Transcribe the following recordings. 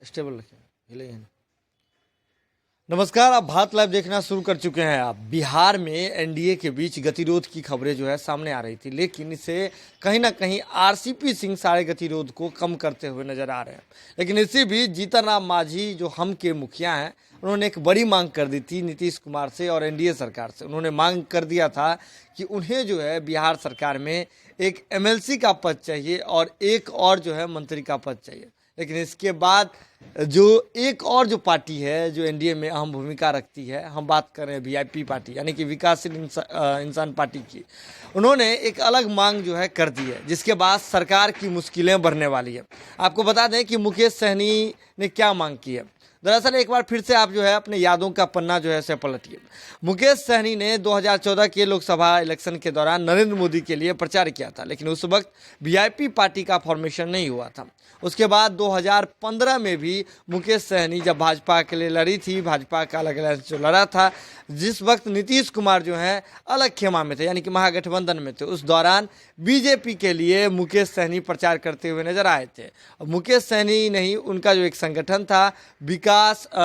Stable रखें, हिले ही नहीं। नमस्कार, आप भारत लाइव देखना शुरू कर चुके हैं। आप बिहार में एनडीए के बीच गतिरोध की खबरें जो है सामने आ रही थी, लेकिन इसे कहीं ना कहीं आरसीपी सिंह सारे गतिरोध को कम करते हुए नजर आ रहे हैं। लेकिन इसी बीच जीतन राम मांझी जो हम के मुखिया हैं, उन्होंने एक बड़ी मांग कर दी थी नीतीश कुमार से और एनडीए सरकार से। उन्होंने मांग कर दिया था कि उन्हें जो है बिहार सरकार में एक एमएलसी का पद चाहिए और एक और जो है मंत्री का पद चाहिए। लेकिन इसके बाद जो एक और जो पार्टी है जो एनडीए में अहम भूमिका रखती है, हम बात कर रहे हैं वीआईपी पार्टी यानी कि विकासशील इंसान पार्टी की, उन्होंने एक अलग मांग जो है कर दी है, जिसके बाद सरकार की मुश्किलें बढ़ने वाली है। आपको बता दें कि मुकेश सहनी ने क्या मांग की है। दरअसल एक बार फिर से आप जो है अपने यादों का पन्ना जो है से पलटिए। मुकेश सहनी ने 2014 के लोकसभा इलेक्शन के दौरान नरेंद्र मोदी के लिए प्रचार किया था, लेकिन उस वक्त वीआईपी पार्टी का फॉर्मेशन नहीं हुआ था। उसके बाद 2015 में भी मुकेश सहनी जब भाजपा के लिए लड़ी थी, भाजपा का अलग अलग जो लड़ा था, जिस वक्त नीतीश कुमार जो है अलग खेमा में थे यानी कि महागठबंधन में थे, उस दौरान बीजेपी के लिए मुकेश सहनी प्रचार करते हुए नजर आए थे। और मुकेश सहनी नहीं, उनका जो एक संगठन था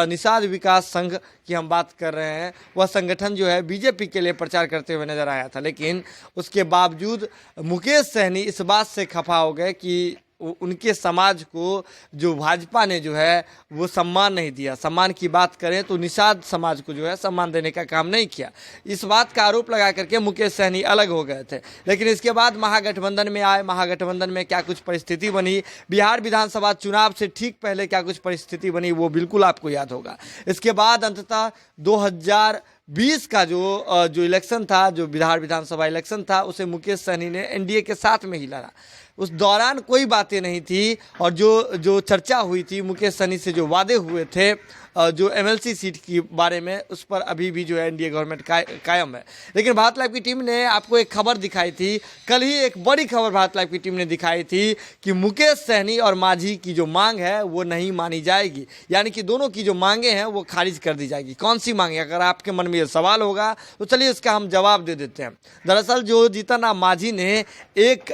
निषाद विकास संघ की हम बात कर रहे हैं, वह संगठन जो है बीजेपी के लिए प्रचार करते हुए नजर आया था। लेकिन उसके बावजूद मुकेश सहनी इस बात से खफा हो गए कि उनके समाज को जो भाजपा ने जो है वो सम्मान नहीं दिया। सम्मान की बात करें तो निषाद समाज को जो है सम्मान देने का काम नहीं किया। इस बात का आरोप लगा करके मुकेश सहनी अलग हो गए थे। लेकिन इसके बाद महागठबंधन में आए। महागठबंधन में क्या कुछ परिस्थिति बनी, बिहार विधानसभा चुनाव से ठीक पहले क्या कुछ परिस्थिति बनी, वो बिल्कुल आपको याद होगा। इसके बाद अंततः 2020 का जो इलेक्शन था, जो बिहार विधानसभा इलेक्शन था, उसे मुकेश सहनी ने एनडीए के साथ में ही लड़ा। उस दौरान कोई बातें नहीं थी और जो चर्चा हुई थी, मुकेश सहनी से जो वादे हुए थे जो एमएलसी सीट की बारे में, उस पर अभी भी जो है एनडीए गवर्नमेंट कायम है। लेकिन भारत लाइव की टीम ने आपको एक खबर दिखाई थी, कल ही एक बड़ी खबर भारत लाइव की टीम ने दिखाई थी कि मुकेश सहनी और मांझी की जो मांग है वो नहीं मानी जाएगी, यानी कि दोनों की जो मांगे हैं वो खारिज कर दी जाएगी। कौन सी मांगे, अगर आपके मन में ये सवाल होगा तो चलिए उसका हम जवाब दे देते हैं। दरअसल जो जीतन राम मांझी ने एक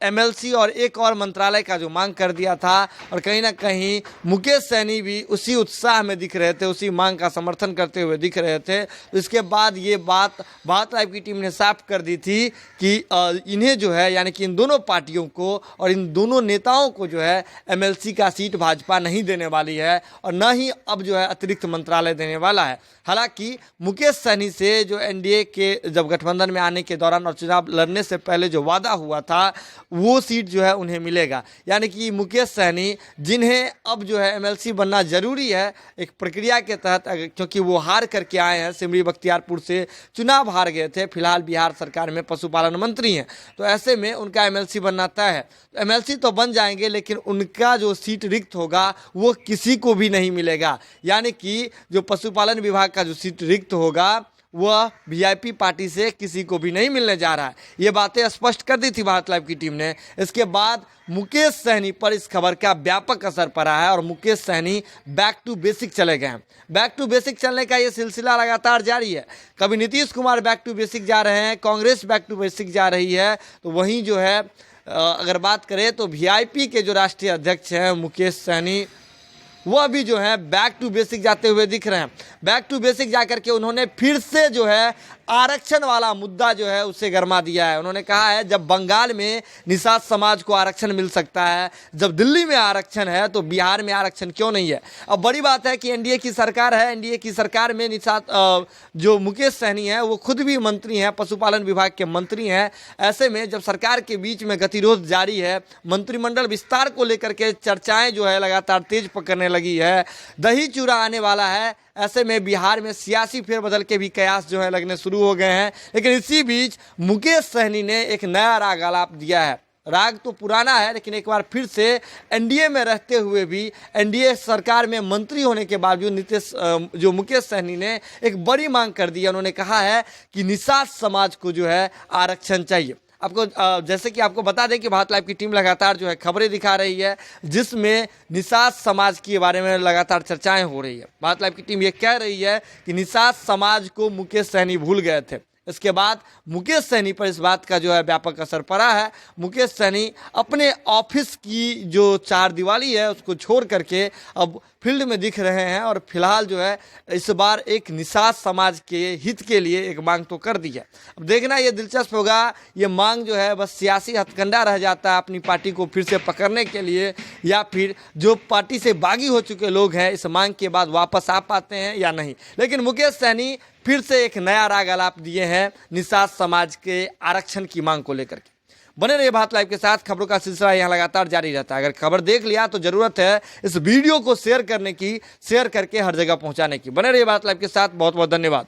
एमएलसी और एक और मंत्रालय का जो मांग कर दिया था, और कहीं ना कहीं मुकेश सहनी भी उसी उत्साह में दिख रहे थे, उसी मांग का समर्थन करते हुए दिख रहे थे। तो इसके बाद ये बात भारत लाइव की टीम ने साफ कर दी थी कि इन्हें जो है यानी कि इन दोनों पार्टियों को और इन दोनों नेताओं को जो है एमएलसी का सीट भाजपा नहीं देने वाली है और न ही अब जो है अतिरिक्त मंत्रालय देने वाला है। हालांकि मुकेश सहनी से जो एनडीए के जब गठबंधन में आने के दौरान और चुनाव लड़ने से पहले जो वादा हुआ था, वो सीट जो है उन्हें मिलेगा। यानी कि मुकेश सहनी, जिन्हें अब जो है एमएलसी बनना जरूरी है एक प्रक्रिया के तहत, क्योंकि वो हार करके आए हैं, सिमरी बख्तियारपुर से चुनाव हार गए थे, फिलहाल बिहार सरकार में पशुपालन मंत्री हैं, तो ऐसे में उनका एमएलसी बनना तय है। तो एमएलसी तो बन जाएंगे, लेकिन उनका जो सीट रिक्त होगा वो किसी को भी नहीं मिलेगा। यानी कि जो पशुपालन विभाग का जो सीट रिक्त होगा वह वीआईपी पार्टी से किसी को भी नहीं मिलने जा रहा है। ये बातें स्पष्ट कर दी थी भारत लाइव की टीम ने। इसके बाद मुकेश सहनी पर इस खबर का व्यापक असर पड़ा है और Mukesh Sahani back to basic चले गए हैं। बैक टू बेसिक चलने का ये सिलसिला लगातार जारी है। कभी Nitish Kumar back to basic जा रहे हैं, कांग्रेस बैक टू बेसिक जा रही है, तो वहीं जो है अगर बात करें तो वीआईपी के जो राष्ट्रीय अध्यक्ष हैं मुकेश सहनी, वह भी जो है बैक टू बेसिक जाते हुए दिख रहे हैं। बैक टू बेसिक जाकर के उन्होंने फिर से जो है आरक्षण वाला मुद्दा जो है उसे गरमा दिया है। उन्होंने कहा है जब बंगाल में निषाद समाज को आरक्षण मिल सकता है, जब दिल्ली में आरक्षण है, तो बिहार में आरक्षण क्यों नहीं है। अब बड़ी बात है कि एनडीए की सरकार है, एनडीए की सरकार में निषाद जो मुकेश सहनी है वो खुद भी मंत्री हैं, पशुपालन विभाग के मंत्री हैं। ऐसे में जब सरकार के बीच में गतिरोध जारी है, मंत्रिमंडल विस्तार को लेकर के चर्चाएं जो है लगातार तेज पकड़ने लगी है, दही चूड़ा आने वाला है, ऐसे में बिहार में सियासी फेरबदल के भी कयास जो है लगने शुरू हो गए हैं। लेकिन इसी बीच मुकेश सहनी ने एक नया राग आलाप दिया है। राग तो पुराना है, लेकिन एक बार फिर से एनडीए में रहते हुए भी, एनडीए सरकार में मंत्री होने के बावजूद जो मुकेश सहनी ने एक बड़ी मांग कर दी है। उन्होंने कहा है कि निषाद समाज को जो है आरक्षण चाहिए। आपको जैसे कि आपको बता दें कि भारत लाइव की टीम लगातार जो है खबरें दिखा रही है, जिसमें निषाद समाज के बारे में लगातार चर्चाएं हो रही है। भारत लाइव की टीम ये कह रही है कि निषाद समाज को मुकेश सहनी भूल गए थे। इसके बाद मुकेश सहनी पर इस बात का जो है व्यापक असर पड़ा है। मुकेश सहनी अपने ऑफिस की जो चारदीवारी है उसको छोड़ करके अब फील्ड में दिख रहे हैं और फिलहाल जो है इस बार एक निषाद समाज के हित के लिए एक मांग तो कर दी है। अब देखना ये दिलचस्प होगा, ये मांग जो है बस सियासी हथकंडा रह जाता है अपनी पार्टी को फिर से पकड़ने के लिए, या फिर जो पार्टी से बागी हो चुके लोग हैं इस मांग के बाद वापस आ पाते हैं या नहीं। लेकिन मुकेश सहनी फिर से एक नया राग आलाप दिए हैं निषाद समाज के आरक्षण की मांग को लेकर के। बने रहिए भारत लाइव के साथ, खबरों का सिलसिला यहाँ लगातार जारी रहता है। अगर खबर देख लिया तो जरूरत है इस वीडियो को शेयर करने की, शेयर करके हर जगह पहुंचाने की। बने रहिए भारत लाइव के साथ, बहुत बहुत धन्यवाद।